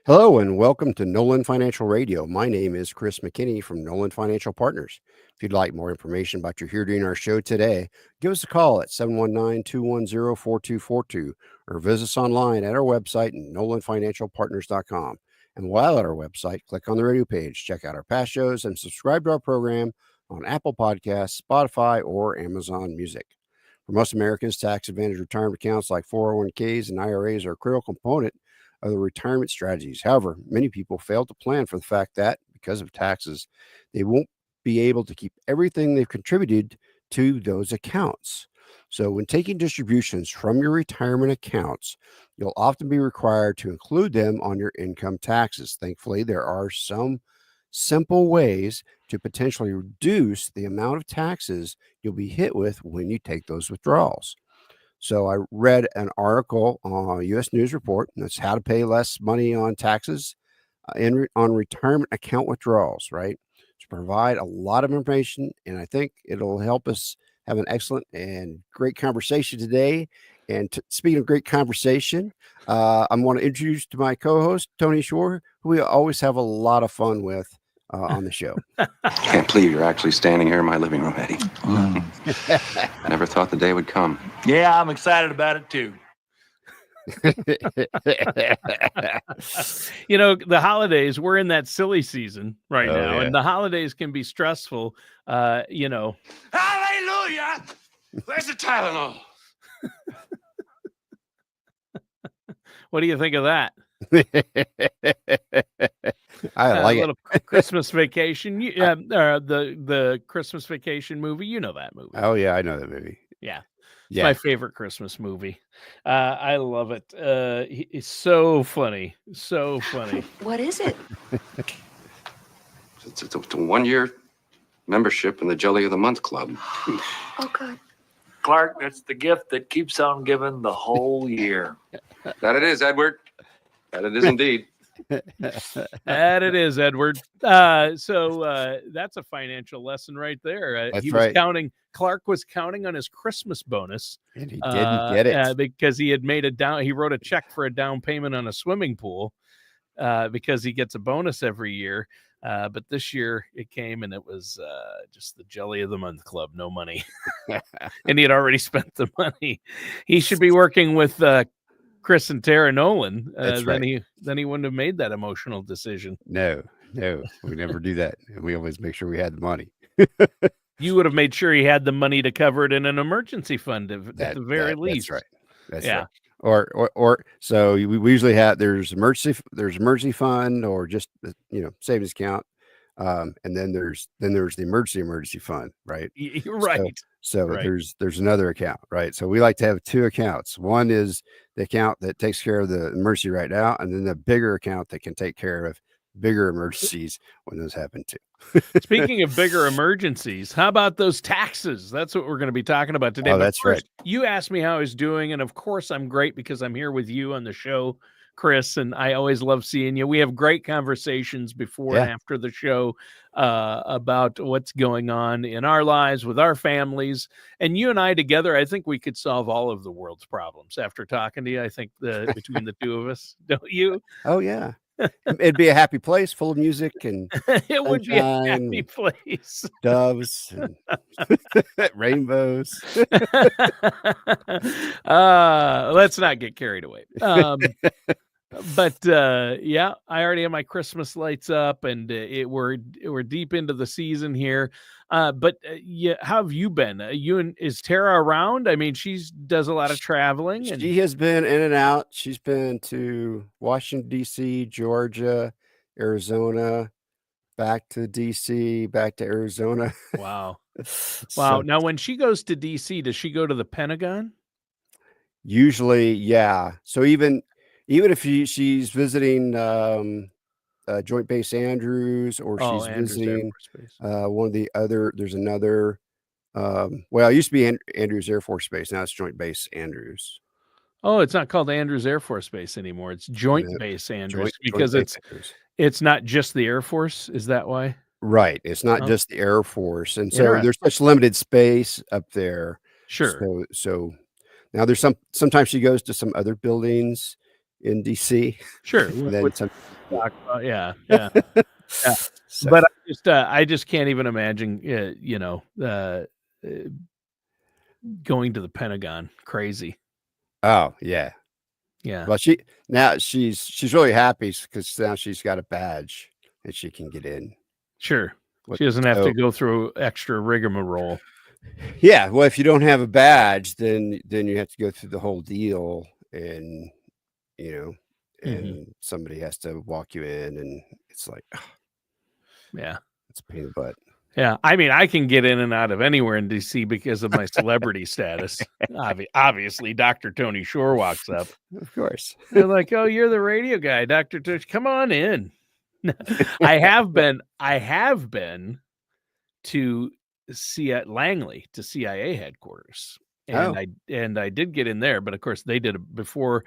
Hello and welcome to Nolan Financial Radio. My name is Chris McKinney from Nolan Financial Partners. If you'd like more information about your hearing our show today, give us a call at 719-210-4242 or visit us online at our website, nolanfinancialpartners.com. And while at our website, click on the radio page, check out our past shows, and subscribe to our program on Apple Podcasts, Spotify, or Amazon Music. For most Americans, tax advantage retirement accounts like 401ks and IRAs are a critical component of the retirement strategies. However, many people fail to plan for the fact that because of taxes, they won't be able to keep everything they've contributed to those accounts. So when taking distributions from your retirement accounts, you'll often be required to include them on your income taxes. Thankfully, there are some simple ways to potentially reduce the amount of taxes you'll be hit with when you take those withdrawals. So I read an article on U.S. News Report, and that's how to pay less money on taxes on retirement account withdrawals, right? To provide a lot of information, and I think it'll help us have an excellent and great conversation today. And speaking of great conversation, I'm going to introduce to my co-host, Tony Shore, who we always have a lot of fun with on the show. Can't believe you're actually standing here in my living room, Eddie. Never thought the day would come. Yeah, I'm excited about it too. The holidays, we're in that silly season right now, yeah. and the holidays can be stressful. Hallelujah! Where's the Tylenol? What do you think of that? I like it. Christmas Vacation. The Christmas Vacation movie. You know that movie. Oh, yeah, I know that movie. Yeah. It's my favorite Christmas movie. I love it. It's so funny. So funny. What is it? It's a 1-year membership in the Jelly of the Month Club. Oh, God. Clark, that's the gift that keeps on giving the whole year. That it is, Edward. That it is indeed. That it is, Edward. So that's a financial lesson right there. That's he was right. counting. Clark was counting on his Christmas bonus, and he didn't get it because he had made he wrote a check for a down payment on a swimming pool because he gets a bonus every year. But this year it came and it was just the Jelly of the Month Club, no money, and he had already spent the money. He should be working with Chris and Tara Nolan. That's right. Then he wouldn't have made that emotional decision. No, we never do that. We always make sure we had the money. You would have made sure he had the money to cover it in an emergency fund at the very least. That's right. That's right. Or so we usually have there's emergency fund or just savings account, and then there's the emergency fund, right? You're right. So right. there's another account, right? So we like to have two accounts. One is the account that takes care of the emergency right now, and then the bigger account that can take care of bigger emergencies when those happen too. Speaking of bigger emergencies, how about those taxes? That's what we're going to be talking about today. Oh, that's right. You asked me how I was doing, and of course I'm great because I'm here with you on the show, Chris, and I always love seeing you. We have great conversations before and after the show about what's going on in our lives with our families. And you and I together, I think we could solve all of the world's problems after talking to you. I think between the two of us, don't you? Oh, yeah. It'd be a happy place full of music and it would be a happy place. Doves and rainbows. Let's not get carried away. But I already have my Christmas lights up, and we're deep into the season here. But how have you been? Is Tara around? I mean, she does a lot of traveling. She has been in and out. She's been to Washington, D.C., Georgia, Arizona, back to D.C., back to Arizona. Wow. Wow. Now, when she goes to D.C., does she go to the Pentagon? Usually, yeah. So even if she's visiting Joint Base Andrews, or she's visiting one of the other, there's another, it used to be Andrews Air Force Base. Now it's Joint Base Andrews. Oh, it's not called Andrews Air Force Base anymore. It's Joint Base Andrews because it's not just the Air Force. Is that why? Right. It's not just the Air Force. And so there's such limited space up there. Sure. So now there's sometimes she goes to some other buildings in DC. Sure. Than some. Yeah. So, But I just can't even imagine, going to the Pentagon. Crazy. oh yeah. Yeah. Well, she's really happy because now she's got a badge and she can get in. Sure. She doesn't have to go through extra rigmarole. Yeah. Well, if you don't have a badge, then you have to go through the whole deal, and somebody has to walk you in, and it's like, yeah, it's a pain in the butt. Yeah, I mean, I can get in and out of anywhere in DC because of my celebrity status. Obviously, Dr. Tony Shore walks up. Of course. They're like, "Oh, you're the radio guy, Dr. Tony. Come on in." I have been to Langley, to CIA headquarters. And I did get in there, but of course they did it before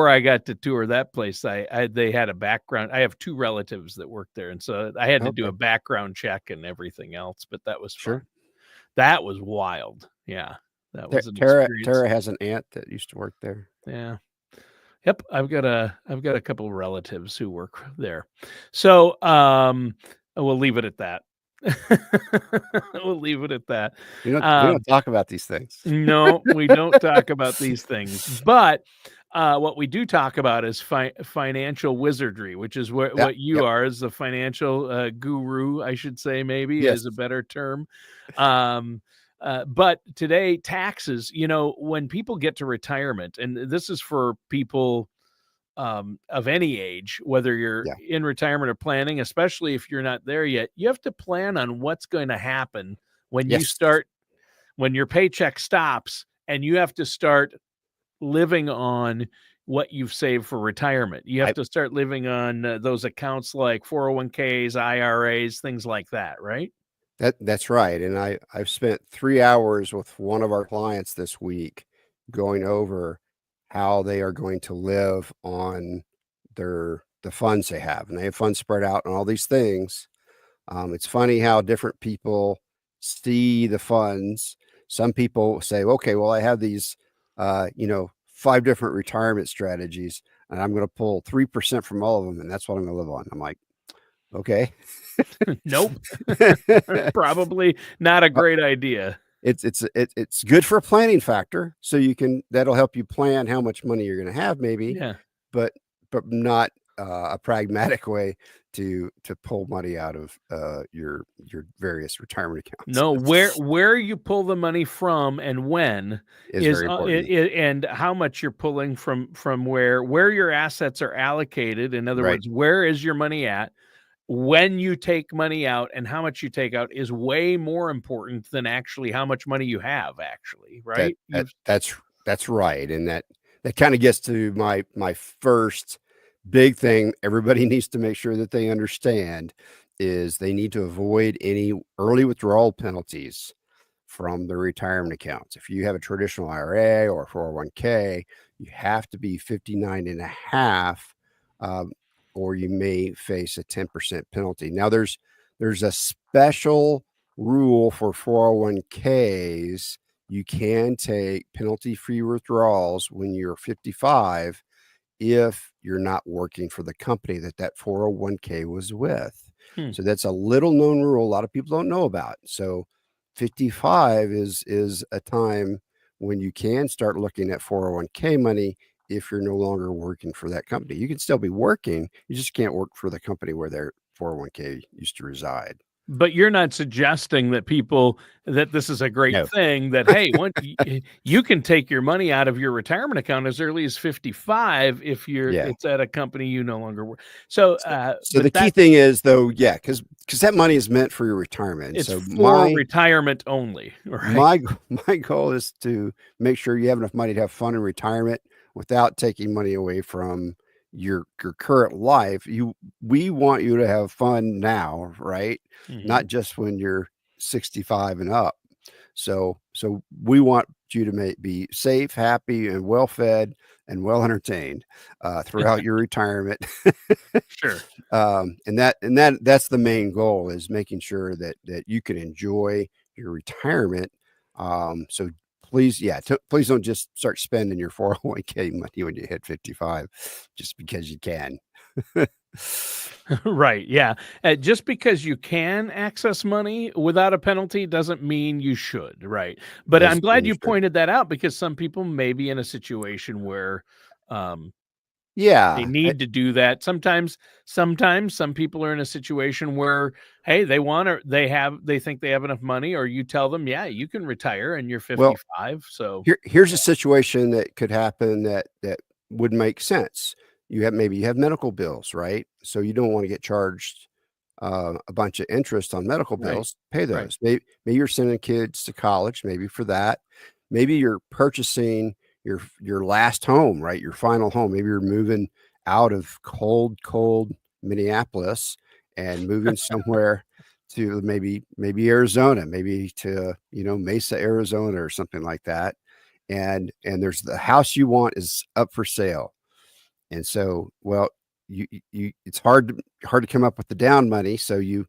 I got to tour that place. They had a background. I have 2 relatives that work there, and so I had to do a background check and everything else. But that was fun. That was wild. Yeah, that was an experience. Tara has an aunt that used to work there. Yeah. Yep, I've got a couple of relatives who work there. So we'll leave it at that. We'll leave it at that. We don't talk about these things. No, we don't talk about these things. But what we do talk about is financial wizardry, which is what you are, as a financial guru, I should say, maybe is a better term. But today, taxes, when people get to retirement, and this is for people of any age, whether you're in retirement or planning, especially if you're not there yet, you have to plan on what's going to happen when when your paycheck stops, and you have to start living on what you've saved for retirement. You have to start living on those accounts like 401ks, IRAs, things like that, right? That's right. And I've spent 3 hours with one of our clients this week going over how they are going to live on the funds they have. And they have funds spread out and all these things. It's funny how different people see the funds. Some people say, okay, well, I have these, 5 different retirement strategies, and I'm going to pull 3% from all of them, and that's what I'm going to live on. I'm like, okay. Nope. Probably not a great idea. It's good for a planning factor. So that'll help you plan how much money you're going to have, maybe, but not a pragmatic way to pull money out of your various retirement accounts. No, where you pull the money from and when is very important. And how much you're pulling from where your assets are allocated. In other words, where is your money at? When you take money out and how much you take out is way more important than actually how much money you have, actually, right? That's right. And that kind of gets to my first big thing everybody needs to make sure that they understand is they need to avoid any early withdrawal penalties from the retirement accounts. If you have a traditional IRA or 401k, you have to be 59 and a half, or you may face a 10% penalty. Now there's a special rule for 401ks. You can take penalty-free withdrawals when you're 55 if you're not working for the company that 401k was with. So that's a little known rule a lot of people don't know about. So 55 is a time when you can start looking at 401k money if you're no longer working for that company. You can still be working, you just can't work for the company where their 401k used to reside. But you're not suggesting that this is a great thing, that, hey, you can take your money out of your retirement account as early as 55 if it's at a company you no longer work. So the key thing is, though, because that money is meant for your retirement. It's so for retirement only, right? My goal is to make sure you have enough money to have fun in retirement without taking money away from your current life. We want you to have fun now, right? Not just when you're 65 and up. So we want you to be safe, happy, and well fed and well entertained throughout your retirement. Sure. And that's the main goal, is making sure that you can enjoy your retirement. So please don't just start spending your 401k money when you hit 55 just because you can. Right. Yeah. Just because you can access money without a penalty doesn't mean you should. Right. But I'm Doesn't glad mean you you should. pointed that out, because some people may be in a situation where they Yeah. need to do that. Sometimes some people are in a situation where, hey, they want to, they think they have enough money, or you tell them, yeah, you can retire and you're Well, 55. So here's a situation that could happen that would make sense. You have medical bills, right? So you don't want to get charged a bunch of interest on medical right. bills. Pay Right. those. Maybe you're sending kids to college. Maybe for that. Maybe you're purchasing your last home, right? Your final home. Maybe you're moving out of cold Minneapolis and moving somewhere to maybe Arizona, maybe to Mesa, Arizona, or something like that. And there's the house you want is up for sale. And so, well, you it's hard to come up with the down money. So you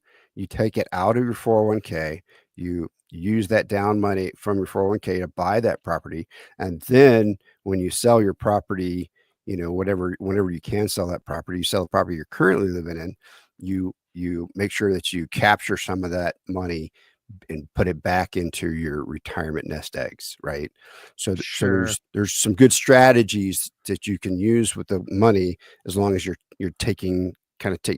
take it out of your 401k. You use that down money from your 401k to buy that property. And then when you sell your property, whenever you can sell that property, you sell the property you're currently living in, you make sure that you capture some of that money and put it back into your retirement nest eggs, right? So Sure. there's some good strategies that you can use with the money, as long as you're taking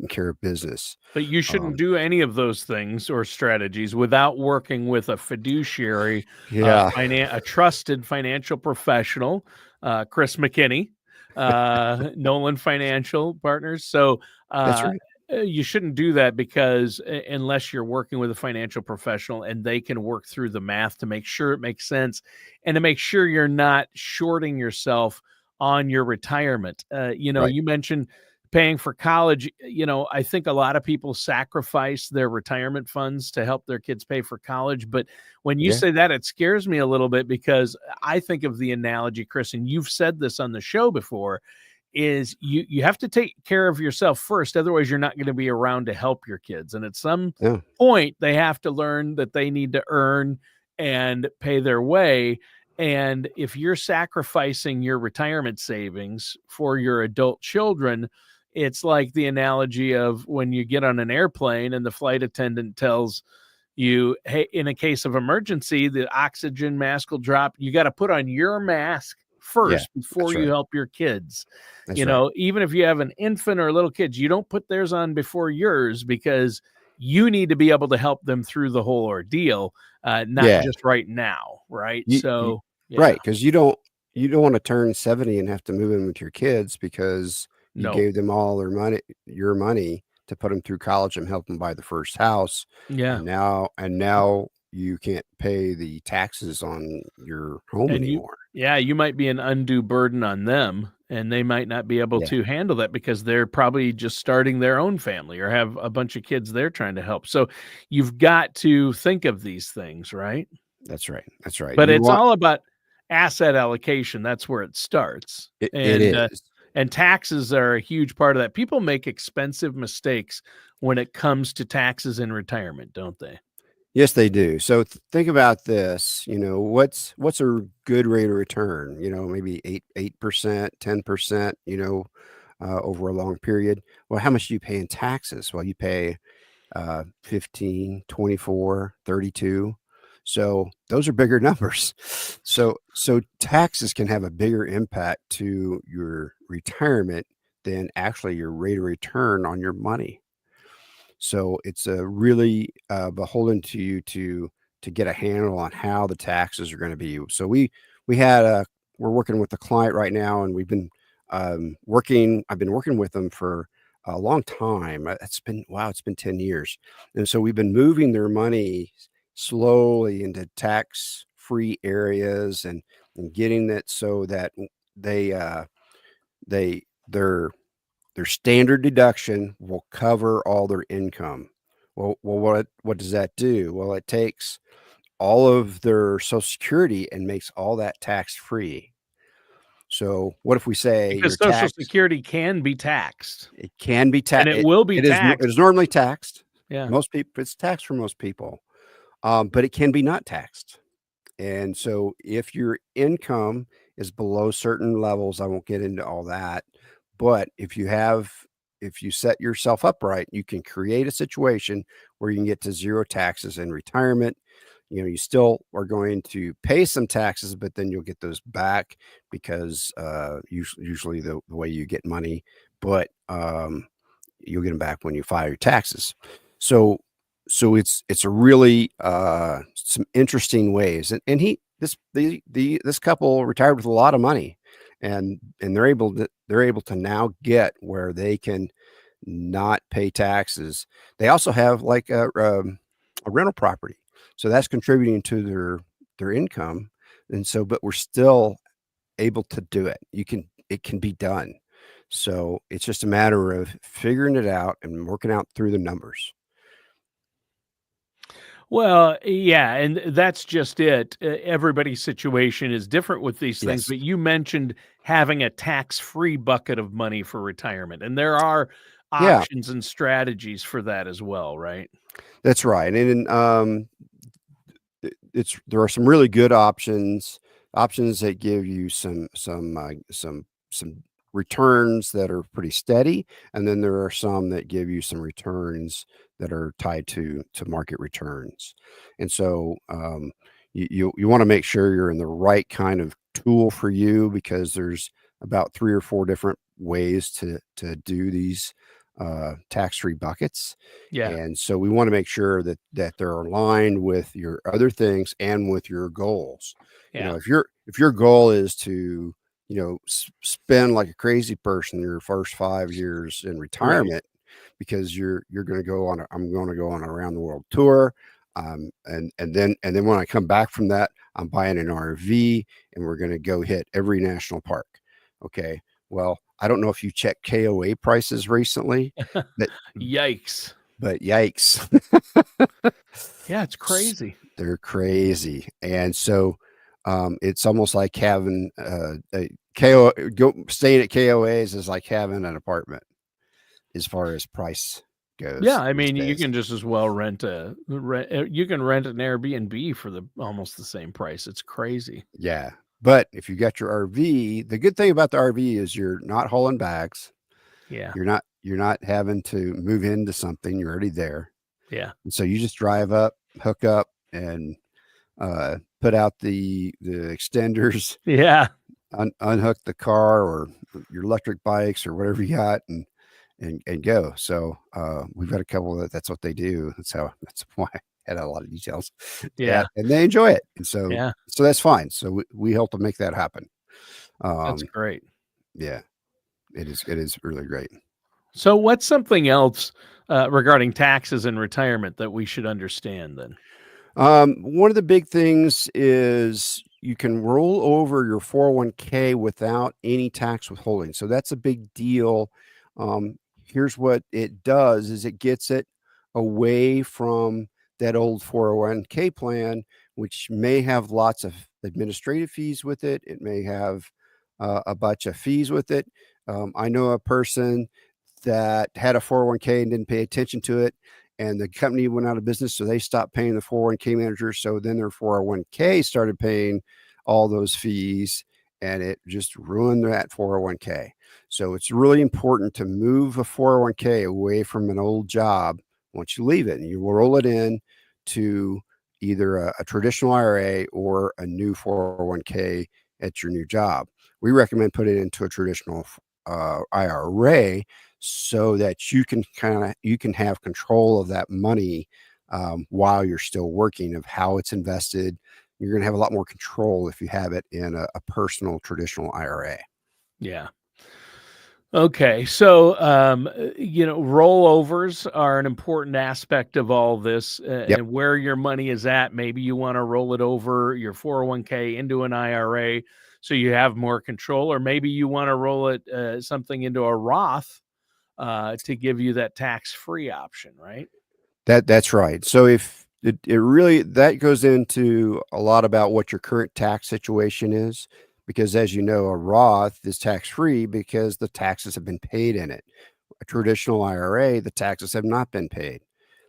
care of business. But you shouldn't Um, do any of those things or strategies without working with a fiduciary, yeah, a trusted financial professional, Chris McKinney, Nolan Financial Partners. So that's uh, right. you shouldn't do that, because unless you're working with a financial professional and they can work through the math to make sure it makes sense, and to make sure you're not shorting yourself on your retirement. Right. You mentioned paying for college. I think a lot of people sacrifice their retirement funds to help their kids pay for college. But when you Yeah. say that, it scares me a little bit, because I think of the analogy, Chris, and you've said this on the show before, is you have to take care of yourself first. Otherwise, you're not going to be around to help your kids. And at some Yeah. point, they have to learn that they need to earn and pay their way. And if you're sacrificing your retirement savings for your adult children, it's like the analogy of when you get on an airplane and the flight attendant tells you, hey, in a case of emergency, the oxygen mask will drop. You got to put on your mask Yeah. first before That's you right. help your kids. That's right. Even if you have an infant or little kids, you don't put theirs on before yours, because you need to be able to help them through the whole ordeal, not Yeah. just right now. Right. You So, yeah, right, because you don't want to turn 70 and have to move in with your kids because you no. gave them all your money to put them through college and help them buy the first house, Yeah. and now you can't pay the taxes on your home And anymore. you might be an undue burden on them, and they might not be able Yeah, to handle that, because they're probably just starting their own family or have a bunch of kids they're trying to help. So you've got to think of these things, right? that's right. That's right. But You it's want all about asset allocation. That's where it starts. it is. And taxes are a huge part of that. People make expensive mistakes when it comes to taxes in retirement, don't they? Yes, they do. So think about this. What's a good rate of return? Maybe 8%, 10%. Over a long period. Well, how much do you pay in taxes? Well, you pay 15, 24, 32. So those are bigger numbers. So taxes can have a bigger impact to your retirement than actually your rate of return on your money. So it's a really beholden to you to get a handle on how the taxes are going to be. So we're working with a client right now, and we've been I've been working with them for a long time. It's been 10 years. And so we've been moving their money slowly into tax free areas, and getting that so that they they their standard deduction will cover all their income. Well, what does that do? Well, it takes all of their Social Security and makes all that tax free. So what if we say Because your Social tax, Security can be taxed, it can be and taxed. it will be It taxed. is normally taxed. Yeah. Most people, it's taxed for most people, but it can be not taxed. And so if your income is below certain levels, I won't get into all that, but if you set yourself up right, you can create a situation where you can get to zero taxes in retirement. You still are going to pay some taxes, but then you'll get those back because usually the way you get money, but you'll get them back when you file your taxes. So it's a really some interesting ways. And this couple retired with a lot of money, and they're able to now get where they can not pay taxes. They also have like a rental property, so that's contributing to their income. And so, but we're still able to do it. It can be done. So it's just a matter of figuring it out and working out through the numbers. Well, yeah, and that's just it. Everybody's situation is different with these things, Yes. but you mentioned having a tax-free bucket of money for retirement, and there are Yeah, options and strategies for that as well, right? that's right. And there are some really good options that give you some returns that are pretty steady, and then there are some that give you some returns that are tied to market returns. And so you want to make sure you're in the right kind of tool for you, because there's about 3 or 4 different ways to do these tax-free buckets. Yeah. And so we want to make sure that they're aligned with your other things and with your goals. Yeah. If your goal is to, spend like a crazy person your first 5 years in retirement, because I'm going to go on an around the world tour. And then when I come back from that, I'm buying an RV and we're going to go hit every national park. Okay. Well, I don't know if you checked KOA prices recently, but Yikes. yikes. Yeah, it's crazy. They're crazy. And so it's almost like having staying at KOAs is like having an apartment as far as price goes. Yeah, I these mean, you days. can just as well you can rent an Airbnb for almost the same price. It's crazy. Yeah. But if you got your RV, the good thing about the RV is you're not hauling bags. Yeah. You're not having to move into something. You're already there. Yeah. And so you just drive up, hook up, and put out the extenders, Yeah. unhook the car or your electric bikes or whatever you got, and go. So we've got a couple that's what they do. That's why I had a lot of details. Yeah. And they enjoy it. And so Yeah. so that's fine. So we help to make that happen. That's great. Yeah, it is really great. So what's something else regarding taxes and retirement that we should understand then? One of the big things is you can roll over your 401k without any tax withholding. So that's a big deal. Here's what it does is it gets it away from that old 401k plan, which may have lots of administrative fees with it. It may have a bunch of fees with it. I know a person that had a 401k and didn't pay attention to it, and the company went out of business, so they stopped paying the 401k manager. So then their 401k started paying all those fees, and it just ruined that 401k. So it's really important to move a 401k away from an old job once you leave it, and you will roll it in to either a traditional IRA or a new 401k at your new job. We recommend putting it into a traditional IRA, so that you can have control of that money while you're still working, of how it's invested. You're going to have a lot more control if you have it in a personal traditional IRA. Yeah. Okay. So, rollovers are an important aspect of all this, Yep. and where your money is at. Maybe you want to roll it over your 401k into an IRA so you have more control, or maybe you want to roll it something into a Roth to give you that tax-free option, right? That's right. So if it really, that goes into a lot about what your current tax situation is, because as you know, a Roth is tax-free because the taxes have been paid in it. A traditional IRA, the taxes have not been paid.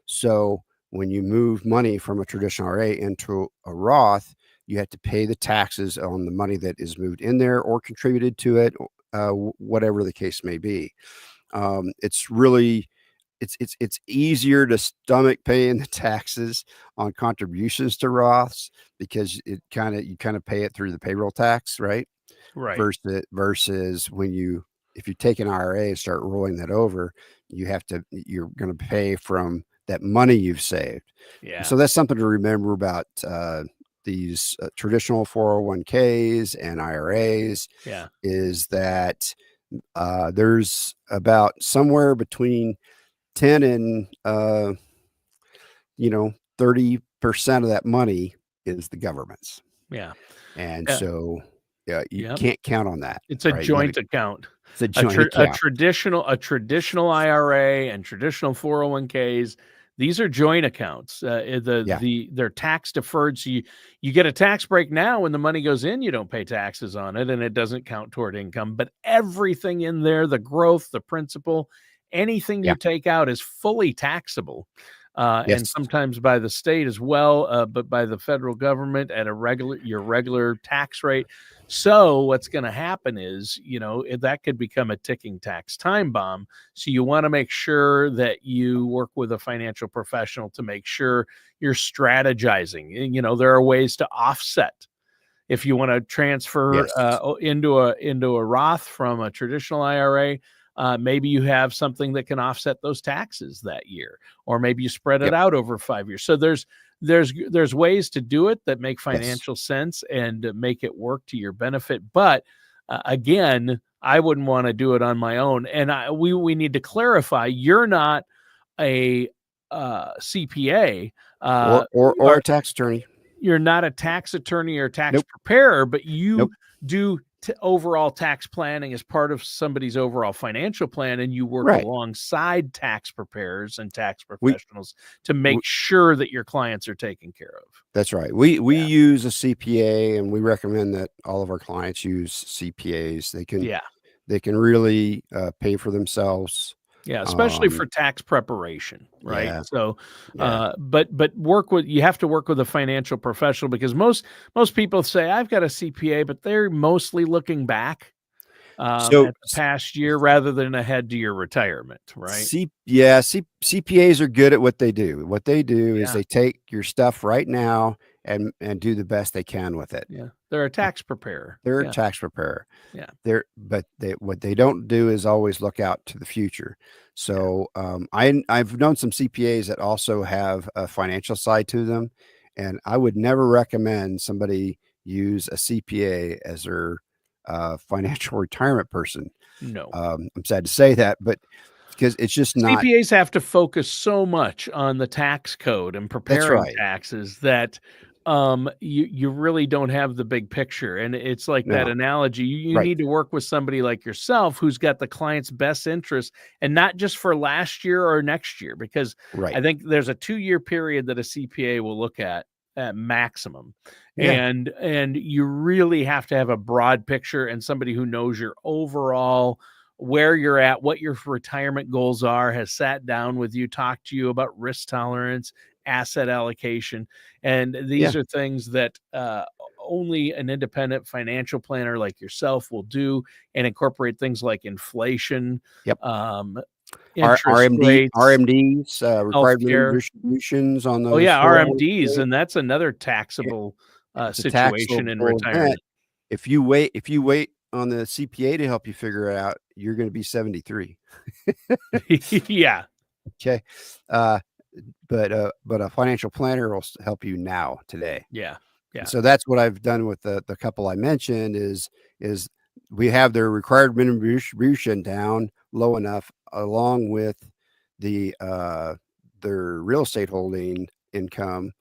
So when you move money from a traditional IRA into a Roth, you have to pay the taxes on the money that is moved in there or contributed to it, whatever the case may be. It's really it's easier to stomach paying the taxes on contributions to Roths because you kind of pay it through the payroll tax, right? Right. Versus if you take an IRA and start rolling that over, you're going to pay from that money you've saved. Yeah. So that's something to remember about these traditional 401ks and IRAs. Yeah. Is that there's about somewhere between 10 and 30% of that money is the government's. Yeah. And Yeah. so you Yep. can't count on that. It's a right? joint account. It's a joint account. A traditional IRA and traditional 401ks. These are joint accounts. They're tax deferred. So you get a tax break now. When the money goes in, you don't pay taxes on it, and it doesn't count toward income. But everything in there, the growth, the principal, anything you take out is fully taxable. And sometimes by the state as well, but by the federal government at your regular tax rate. So what's going to happen is, that could become a ticking tax time bomb. So you want to make sure that you work with a financial professional to make sure you're strategizing. There are ways to offset. If you want to transfer into a Roth from a traditional IRA, maybe you have something that can offset those taxes that year, or maybe you spread it out over 5 years. So there's ways to do it that make financial sense and make it work to your benefit. But again, I wouldn't want to do it on my own. And we need to clarify, you're not a CPA or a tax attorney. You're not a tax attorney or tax preparer, but you do overall tax planning as part of somebody's overall financial plan, and you work alongside tax preparers and tax professionals to make sure that your clients are taken care of. That's right. We use a CPA, and we recommend that all of our clients use CPAs. They can really pay for themselves. Yeah, especially for tax preparation, right? Yeah. So, but you have to work with a financial professional, because most people say, I've got a CPA, but they're mostly looking back at the past year rather than ahead to your retirement, right? CPAs are good at what they do. What they do is they take your stuff right now and do the best they can with it. Yeah, they're a tax preparer. They're a tax preparer. Yeah, what they don't do is always look out to the future. So I've known some CPAs that also have a financial side to them, and I would never recommend somebody use a CPA as their financial retirement person. No, I'm sad to say that, but because it's just not. CPAs have to focus so much on the tax code and preparing taxes that you really don't have the big picture. And it's like that analogy. You need to work with somebody like yourself who's got the client's best interest, and not just for last year or next year, because I think there's a 2-year period that a CPA will look at maximum. And you really have to have a broad picture and somebody who knows your overall, where you're at, what your retirement goals are, has sat down with you, talked to you about risk tolerance, asset allocation. And these are things that only an independent financial planner like yourself will do, and incorporate things like inflation, RMDs, required minimum distributions on those. RMDs, and that's another taxable situation in retirement. If you wait on the CPA to help you figure it out, you're going to be 73. Yeah. Okay. But a financial planner will help you now, today. Yeah. Yeah. So that's what I've done with the couple I mentioned is we have their required minimum distribution down low enough, along with their real estate holding income,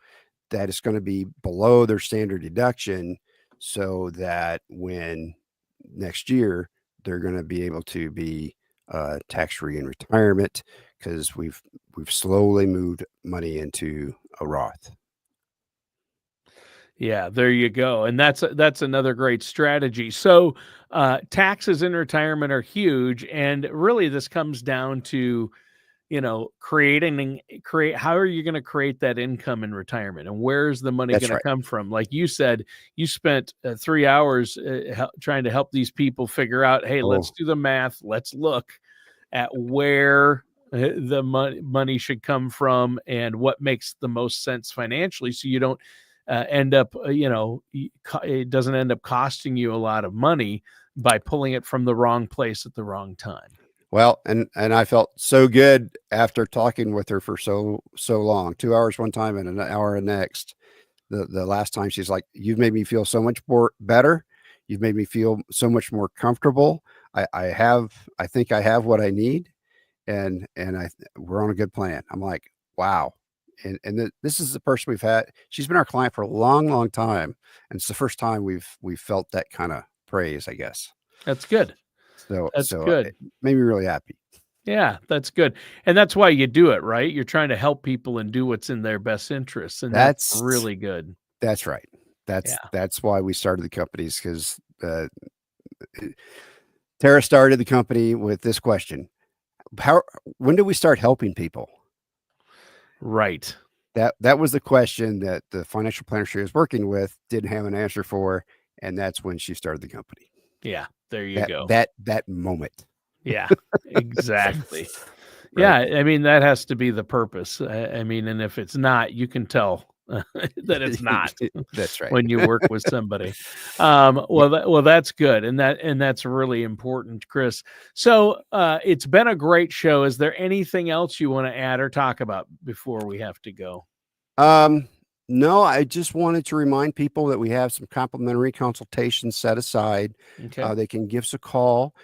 that it's going to be below their standard deduction, so that when next year they're going to be able to be tax-free in retirement, because we've slowly moved money into a Roth. Yeah, there you go. And that's another great strategy. So taxes in retirement are huge. And really this comes down to, create how are you going to create that income in retirement, and where's the money That's going right. to come from? Like you said, you spent 3 hours trying to help these people figure out, hey, let's do the math. Let's look at where the money should come from and what makes the most sense financially, so you don't end up, it doesn't end up costing you a lot of money by pulling it from the wrong place at the wrong time. Well, and I felt so good after talking with her for so long, 2 hours one time and an hour next. The last time, she's like, "You've made me feel so much more better. You've made me feel so much more comfortable. I think I have what I need, and we're on a good plan." I'm like, wow. And this is the person we've had. She's been our client for a long time, and it's the first time we've felt that kind of praise, I guess. That's good. That's good. It made me really happy. Yeah, that's good. And that's why you do it, right? You're trying to help people and do what's in their best interests. And that's really good. That's right. That's why we started the companies, because Tara started the company with this question: when did we start helping people? Right. That was the question that the financial planner she was working with didn't have an answer for, and that's when she started the company. Yeah, there you go. That moment. Yeah, exactly. Right. Yeah, I mean, that has to be the purpose. I mean, and if it's not, you can tell that it's not. That's right. When you work with somebody. Well, that's good. And that's really important, Chris. So it's been a great show. Is there anything else you want to add or talk about before we have to go? No, I just wanted to remind people that we have some complimentary consultations set aside. Okay. They can give us a call.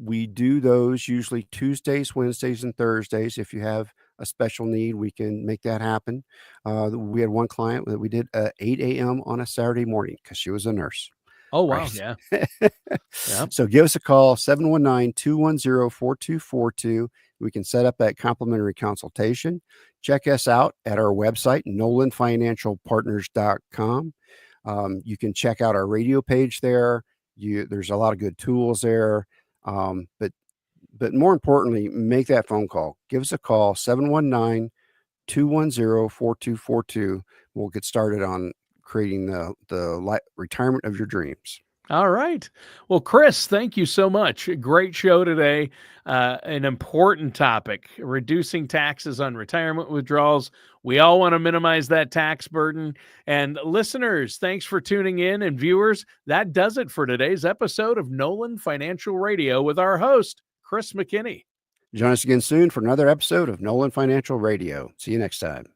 We do those usually Tuesdays, Wednesdays, and Thursdays. If you have a special need, we can make that happen. We had one client that we did 8 a.m. on a Saturday morning because she was a nurse. Oh, wow. Right? Yeah. So give us a call, 719-210-4242. We can set up that complimentary consultation. Check us out at our website, nolanfinancialpartners.com. You can check out our radio page there. There's a lot of good tools there. But more importantly, make that phone call. Give us a call, 719-210-4242. We'll get started on creating the retirement of your dreams. All right. Well, Chris, thank you so much. Great show today. An important topic, reducing taxes on retirement withdrawals. We all want to minimize that tax burden. And listeners, thanks for tuning in. And viewers, that does it for today's episode of Nolan Financial Radio with our host, Chris McKinney. Join us again soon for another episode of Nolan Financial Radio. See you next time.